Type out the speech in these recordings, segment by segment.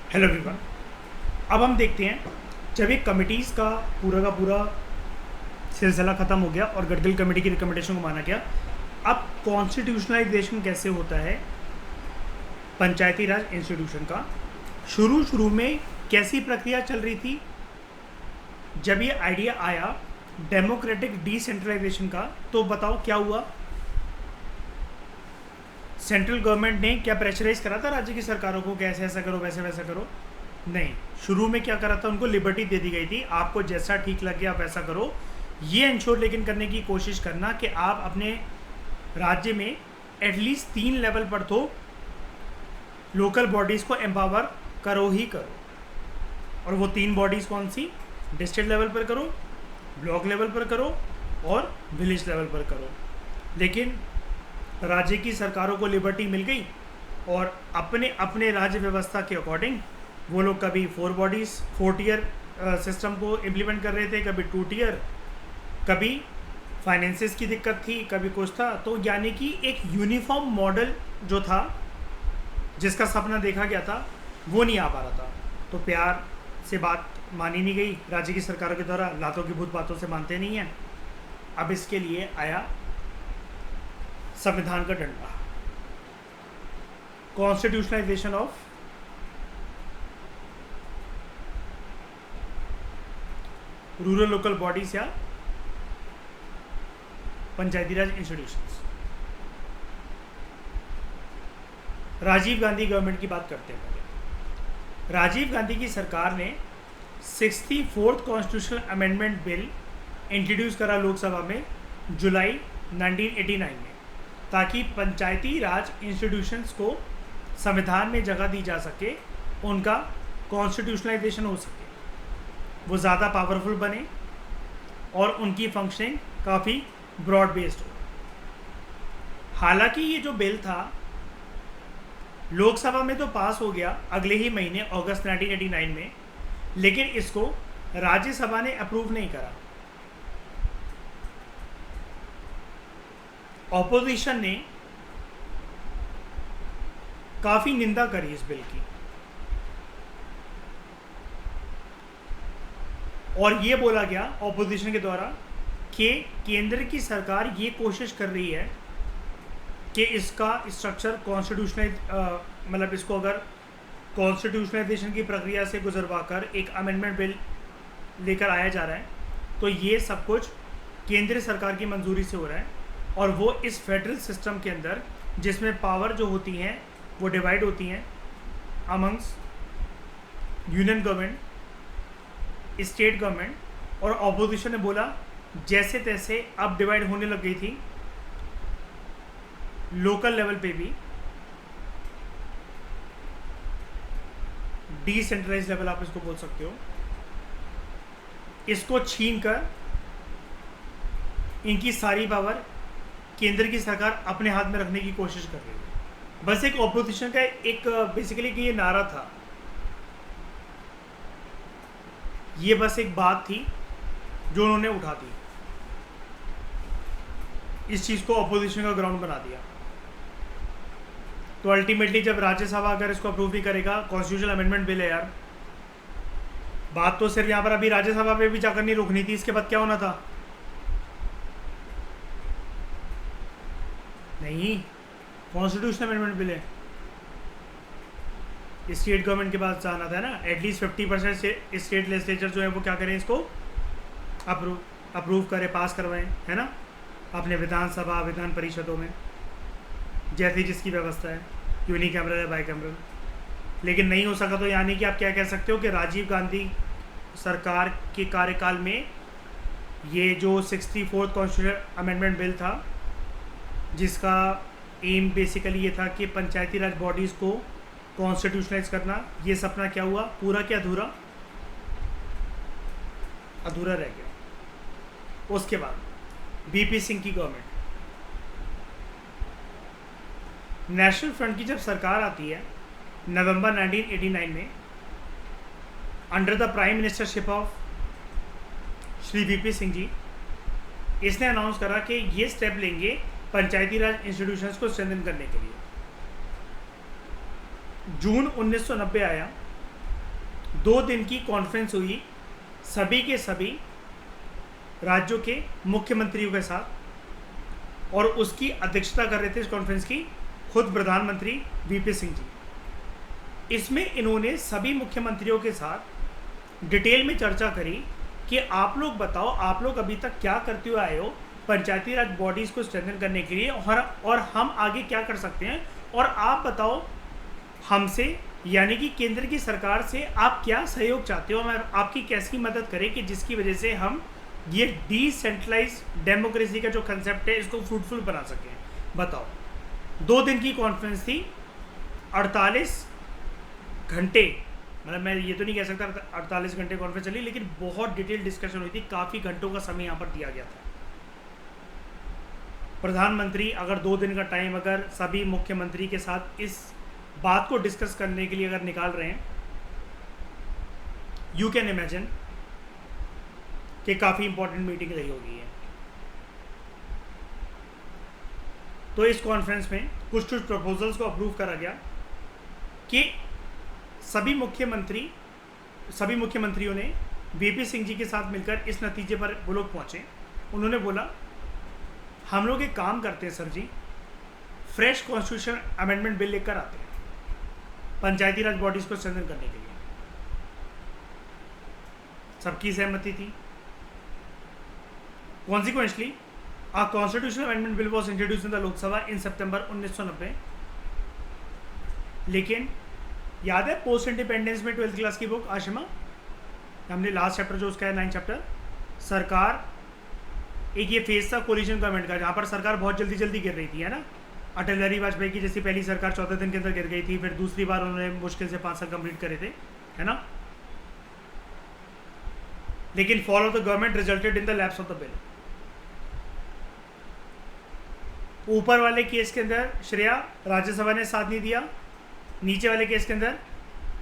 Hello everyone. अब हम देखते हैं, जब एक कमिटीज़ का पूरा सिलसिला ख़त्म हो गया और गडगिल कमेटी की रिकमेंडेशन को माना गया, अब कॉन्स्टिट्यूशनलाइजेशन कैसे होता है पंचायती राज इंस्टीट्यूशन का। शुरू में कैसी प्रक्रिया चल रही थी, जब ये आइडिया आया डेमोक्रेटिक डिसेंट्रलाइजेशन का, तो बताओ क्या हुआ। सेंट्रल गवर्नमेंट ने क्या प्रेशराइज करा था राज्य की सरकारों को, कैसे ऐसा करो वैसे वैसा करो? नहीं। शुरू में क्या करा था, उनको लिबर्टी दे दी गई थी, आपको जैसा ठीक लगे आप वैसा करो। ये इंश्योर लेकिन करने की कोशिश करना कि आप अपने राज्य में एटलीस्ट 3 लेवल पर तो लोकल बॉडीज़ को एम्पावर करो ही करो। और वो 3 बॉडीज़ कौन सी? डिस्ट्रिक्ट लेवल पर करो, ब्लॉक लेवल पर करो और विलेज लेवल पर करो। लेकिन राज्य की सरकारों को लिबर्टी मिल गई और अपने अपने राज्य व्यवस्था के अकॉर्डिंग वो लोग कभी 4 टीयर सिस्टम को इम्प्लीमेंट कर रहे थे, कभी 2 टीयर, कभी फाइनेंसिस की दिक्कत थी, कभी कुछ था। तो यानी कि एक यूनिफॉर्म मॉडल जो था, जिसका सपना देखा गया था, वो नहीं आ पा रहा था। तो प्यार से बात मानी नहीं गई राज्य की सरकारों के द्वारा, लातों की भूत बातों से मानते नहीं हैं। अब इसके लिए आया संविधान का डंडा, कॉन्स्टिट्यूशनलाइजेशन ऑफ रूरल लोकल बॉडीज या पंचायती राज इंस्टीट्यूशंस। राजीव गांधी गवर्नमेंट की बात करते हैं पहले। राजीव गांधी की सरकार ने 64th constitutional amendment bill introduce करा लोकसभा में जुलाई 1989 में, ताकि पंचायती राज इंस्टीट्यूशंस को संविधान में जगह दी जा सके, उनका कॉन्स्टिट्यूशनलाइजेशन हो सके, वो ज़्यादा पावरफुल बने और उनकी फंक्शनिंग काफ़ी ब्रॉड बेस्ड हो। हालांकि ये जो बिल था लोकसभा में तो पास हो गया अगले ही महीने अगस्त 1989 में, लेकिन इसको राज्यसभा ने अप्रूव नहीं करा। ऑपोजिशन ने काफ़ी निंदा करी इस बिल की और ये बोला गया ऑपोजिशन के द्वारा कि केंद्र की सरकार ये कोशिश कर रही है कि इसका स्ट्रक्चर कॉन्स्टिट्यूशनल मतलब इसको अगर कॉन्स्टिट्यूशनलाइजेशन की प्रक्रिया से गुजरवा कर एक अमेंडमेंट बिल लेकर आया जा रहा है, तो ये सब कुछ केंद्र सरकार की मंजूरी से हो रहा है और वो इस फेडरल सिस्टम के अंदर, जिसमें पावर जो होती हैं वो डिवाइड होती हैं amongst union government, state government, और ऑपोजिशन ने बोला जैसे तैसे अब डिवाइड होने लग गई थी लोकल लेवल पे भी, डिसेंट्रलाइज लेवल आप इसको बोल सकते हो, इसको छीन कर इनकी सारी पावर केंद्र की सरकार अपने हाथ में रखने की कोशिश कर रही है। बस एक ऑपोजिशन का एक बेसिकली कि ये नारा था, ये बस एक बात थी जो उन्होंने उठा दी, इस चीज़ को ऑपोजिशन का ग्राउंड बना दिया। तो अल्टीमेटली जब राज्यसभा अगर इसको अप्रूव नहीं करेगा, कॉन्स्टिट्यूशनल अमेंडमेंट बिल है यार, बात तो सिर्फ यहाँ पर अभी राज्यसभा पे भी जाकर नहीं रुकनी थी, इसके बाद क्या होना था? नहीं, कॉन्स्टिट्यूशनल अमेंडमेंट बिल है, स्टेट गवर्नमेंट के पास जाना था ना। एटलीस्ट 50% स्टेट लेजिस्लेचर जो है वो क्या करें, इसको अप्रूव करें, पास करवाएं, है ना, अपने विधानसभा विधान परिषदों में, जैसी जिसकी व्यवस्था है, यूनिकैमरल या बाईकैमरल। लेकिन नहीं हो सका, तो यानी कि आप क्या कह सकते हो कि राजीव गांधी सरकार के कार्यकाल में ये जो 64th कॉन्स्टिट्यूशनल अमेंडमेंट बिल था, जिसका एम बेसिकली ये था कि पंचायती राज बॉडीज़ को कॉन्स्टिट्यूशनलाइज करना, ये सपना क्या हुआ, पूरा क्या अधूरा? अधूरा रह गया। उसके बाद बीपी सिंह की गवर्नमेंट, नेशनल फ्रंट की जब सरकार आती है नवंबर 1989 में, under the prime ministership of Shri VP Singh ji, इसने अनाउंस करा कि ये स्टेप लेंगे पंचायती राज इंस्टीट्यूशंस को स्ट्रेंथन करने के लिए। जून 1990 आया 2 दिन की कॉन्फ्रेंस हुई सभी के सभी राज्यों के मुख्यमंत्रियों के साथ, और उसकी अध्यक्षता कर रहे थे इस कॉन्फ्रेंस की खुद प्रधानमंत्री वीपी सिंह जी। इसमें इन्होंने सभी मुख्यमंत्रियों के साथ डिटेल में चर्चा करी कि आप लोग बताओ, आप लोग अभी तक क्या करते हुए आए हो पंचायती राज बॉडीज़ को स्ट्रेंथन करने के लिए, और हम आगे क्या कर सकते हैं, और आप बताओ हमसे यानी कि केंद्र की सरकार से आप क्या सहयोग चाहते हो, हम आपकी कैसी मदद करें कि जिसकी वजह से हम ये डिसेंट्रलाइज डेमोक्रेसी का जो कंसेप्ट है इसको फ्रूटफुल बना सकें। बताओ, 2 दिन की कॉन्फ्रेंस थी, 48 घंटे, मतलब मैं ये तो नहीं कह सकता 48 घंटे कॉन्फ्रेंस चली, लेकिन बहुत डिटेल डिस्कशन हुई थी, काफ़ी घंटों का समय यहाँ पर दिया गया था। प्रधानमंत्री अगर 2 दिन का टाइम अगर सभी मुख्यमंत्री के साथ इस बात को डिस्कस करने के लिए अगर निकाल रहे हैं, यू कैन इमेजिन कि काफ़ी इंपॉर्टेंट मीटिंग रही होगी है। तो इस कॉन्फ्रेंस में कुछ प्रपोजल्स को अप्रूव करा गया कि सभी मुख्यमंत्रियों ने वीपी सिंह जी के साथ मिलकर इस नतीजे पर वो लोग पहुँचे। उन्होंने बोला हम लोग एक काम करते हैं सर जी, फ्रेश कॉन्स्टिट्यूशन अमेंडमेंट बिल लेकर आते हैं पंचायती राज बॉडीज़ को स्ट्रेंथन करने के लिए। सबकी सहमति थी। Consequently a constitutional amendment bill was introduced in the Lok Sabha in September 1990। लेकिन याद है पोस्ट इंडिपेंडेंस में 12th क्लास की बुक आशिमा, हमने लास्ट चैप्टर जो उसका है 9th चैप्टर, सरकार एक ये फेज था कोलिशन गवर्नमेंट का, जहाँ पर सरकार बहुत जल्दी गिर रही थी, है ना। अटल बिहारी वाजपेयी की जैसी पहली सरकार 14 दिन के अंदर गिर गई थी, फिर दूसरी बार उन्होंने मुश्किल से 5 साल कंप्लीट करे थे, है ना। लेकिन fall of the government resulted in the lapse of the bill. ऊपर वाले केस के अंदर श्रेया राज्यसभा ने साथ नहीं दिया, नीचे वाले केस के अंदर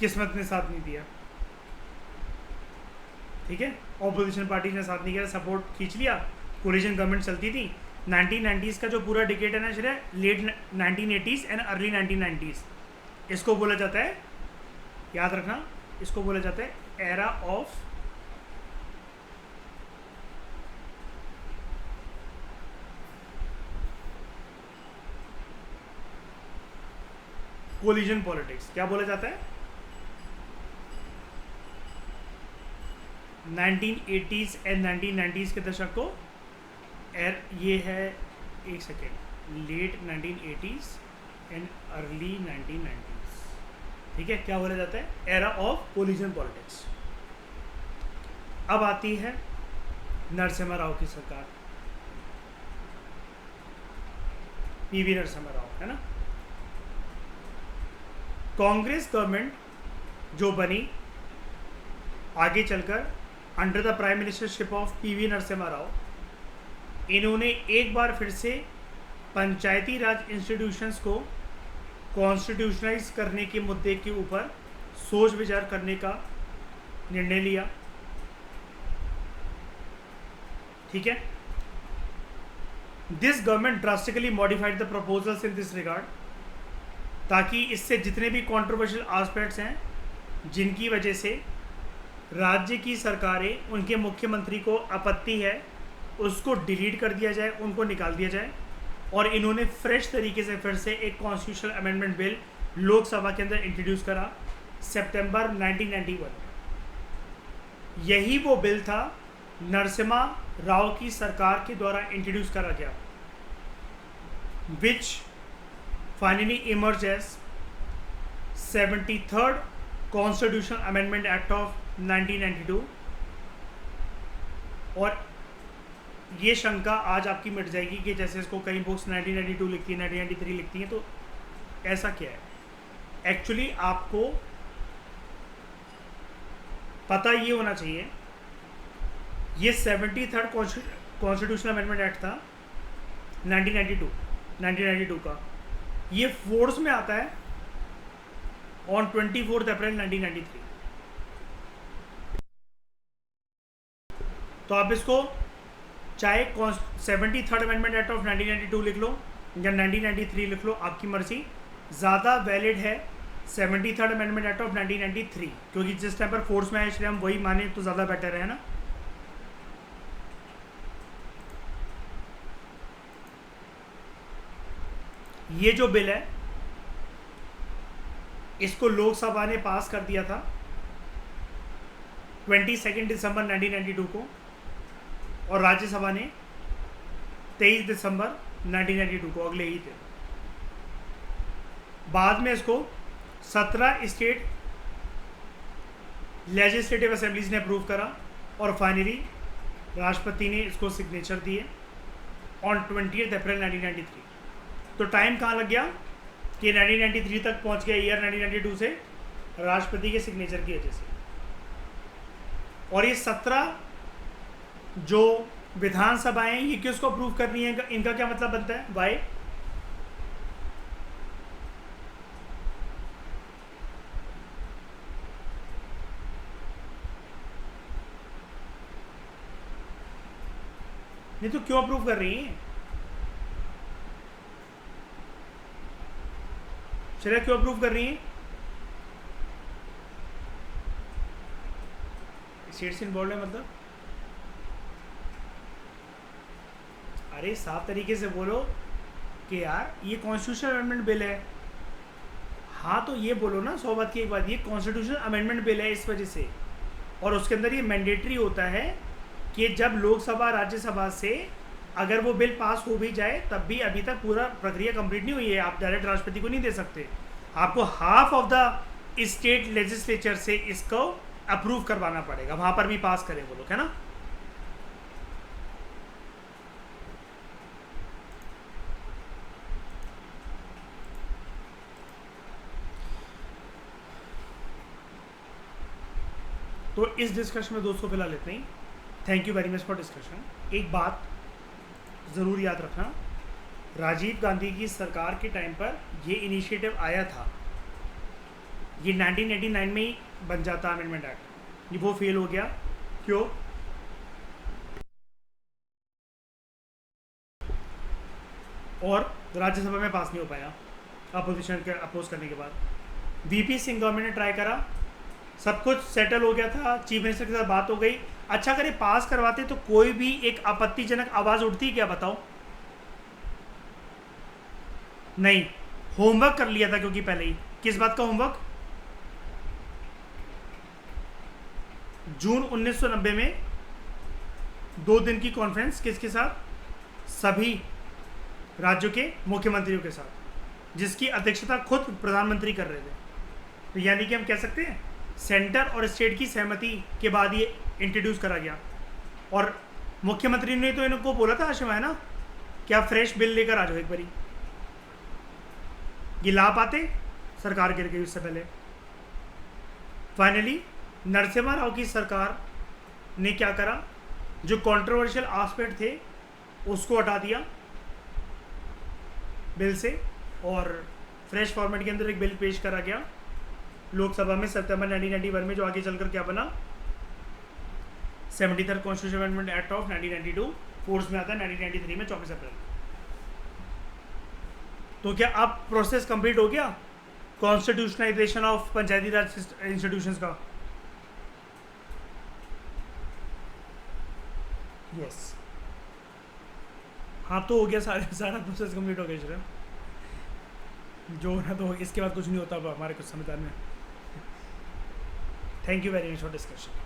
किस्मत ने साथ नहीं दिया, ठीक है। ऑपोजिशन पार्टी ने साथ नहीं किया, सपोर्ट खींच लिया, कोलिशन गवर्नमेंट चलती थी। 1990s का जो पूरा डिकेड है ना Shreya, late 1980s and early 1990s, इसको बोला जाता है, याद रखना, इसको बोला जाता है एरा ऑफ कोलिजन पॉलिटिक्स। क्या बोला जाता है? 1980s एंड 1990s के दशक को ये है, एक second, late 1980s and early 1990s, ठीक है। क्या बोला जाता है? Era of collision politics. अब आती है नरसिम्हा राव की सरकार, पीवी नरसिम्हा राव, है ना। कांग्रेस गवर्नमेंट जो बनी आगे चलकर under the prime ministership of PV Narasimha Rao, इन्होंने एक बार फिर से पंचायती राज इंस्टीट्यूशंस को कॉन्स्टिट्यूशनलाइज करने के मुद्दे के ऊपर सोच विचार करने का निर्णय लिया, ठीक है। This government drastically modified the proposals in this regard, ताकि इससे जितने भी कंट्रोवर्शियल एस्पेक्ट्स हैं जिनकी वजह से राज्य की सरकारें, उनके मुख्यमंत्री को आपत्ति है, उसको डिलीट कर दिया जाए, उनको निकाल दिया जाए। और इन्होंने फ्रेश तरीके से फिर से एक कॉन्स्टिट्यूशनल अमेंडमेंट बिल लोकसभा के अंदर इंट्रोड्यूस करा सितंबर 1991। यही वो बिल था नरसिम्हा राव की सरकार के द्वारा इंट्रोड्यूस करा गया, which finally emerge as 73rd constitutional amendment act of 1992। और ये शंका आज आपकी मिट जाएगी कि जैसे इसको कई बुक्स 1992 लिखती है, 1993 लिखती हैं, तो ऐसा क्या है एक्चुअली। आपको पता ये होना चाहिए, ये 73rd कॉन्स्टिट्यूशनल अमेंडमेंट एक्ट था 1992 का। ये फोर्स में आता है ऑन 24 अप्रैल 1993। तो आप इसको चाहे 73rd अमेंडमेंट एक्ट ऑफ 1992 लिख लो या 1993 लिख लो, आपकी मर्जी। ज़्यादा वैलिड है 73rd अमेंडमेंट एक्ट ऑफ 1993, क्योंकि जिस टाइम पर फोर्स में आए इसलिए हम वही माने तो ज़्यादा बेटर है ना। ये जो बिल है इसको लोकसभा ने पास कर दिया था 22 दिसंबर 1992 को, और राज्यसभा ने 23 दिसंबर 1992 को, अगले ही थे। बाद में इसको 17 स्टेट लेजिस्लेटिव असेंबलीज ने अप्रूव करा, और फाइनली राष्ट्रपति ने इसको सिग्नेचर दिए ऑन 20 अप्रैल 1993। तो टाइम कहाँ लग गया कि 1993 तक पहुँच गया, ईयर 1992 से राष्ट्रपति के सिग्नेचर की वजह से। और ये 17 जो विधानसभाएं ये किसको अप्रूव करनी है, इनका क्या मतलब बनता है, वाई? नहीं तो क्यों अप्रूव कर रही है? चलिए क्यों अप्रूव कर रही है? स्टेट्स इन्वॉल्व है मतलब? अरे साफ तरीके से बोलो कि यार ये कॉन्स्टिट्यूशन अमेंडमेंट बिल है। हाँ तो ये बोलो ना, 100 बात की एक बात, ये कॉन्स्टिट्यूशन अमेंडमेंट बिल है इस वजह से, और उसके अंदर ये मैंडेटरी होता है कि जब लोकसभा राज्यसभा से अगर वो बिल पास हो भी जाए तब भी अभी तक पूरा प्रक्रिया कंप्लीट नहीं हुई है, आप डायरेक्ट राष्ट्रपति को नहीं दे सकते, आपको half of the state legislature से इसको अप्रूव करवाना पड़ेगा, वहाँ पर भी पास करें वो लोग, है ना। तो इस डिस्कशन में दोस्तों फिलहाल इतना ही। Thank you very much for discussion. एक बात ज़रूर याद रखना, राजीव गांधी की सरकार के टाइम पर ये इनिशिएटिव आया था, ये 1989 में ही बन जाता अमेंडमेंट एक्ट, ये वो फेल हो गया। क्यों? और राज्यसभा में पास नहीं हो पाया अपोजिशन के अपोज करने के बाद। वीपी सिंह गवर्नमेंट ने ट्राई करा, सब कुछ सेटल हो गया था, चीफ मिनिस्टर के साथ बात हो गई। अच्छा अगर ये पास करवाते तो कोई भी एक आपत्तिजनक आवाज़ उठती क्या, बताओ? नहीं, होमवर्क कर लिया था, क्योंकि पहले ही किस बात का होमवर्क, जून 1990 में 2 दिन की कॉन्फ्रेंस किसके साथ, सभी राज्यों के मुख्यमंत्रियों के साथ, जिसकी अध्यक्षता खुद प्रधानमंत्री कर रहे थे। तो यानी कि हम कह सकते हैं सेंटर और स्टेट की सहमति के बाद ये इंट्रोड्यूस करा गया। और मुख्यमंत्री ने तो इनको बोला था आशा है ना, क्या फ्रेश बिल लेकर आ जाओ एक बारी, ये ला पाते, सरकार गिर गई उससे पहले। फाइनली नरसिम्हा राव की सरकार ने क्या करा, जो कंट्रोवर्शियल एस्पेक्ट थे उसको हटा दिया बिल से, और फ्रेश फॉर्मेट के अंदर एक बिल पेश करा गया लोकसभा में सितंबर 1991 में, जो आगे चलकर क्या बना, 73rd constitution amendment act of 1992 force में आता है 1993 में 24 अप्रैल। तो क्या अब प्रोसेस कंप्लीट हो गया कॉन्स्टिट्यूशनलाइजेशन ऑफ पंचायती राज इंस्टीट्यूशंस का? यस, हाँ तो हो गया, सारा प्रोसेस कंप्लीट हो गया श्रेय, जो ना तो इसके बाद कुछ नहीं होता हमारे कुछ संविधान में। Thank you very much for discussion.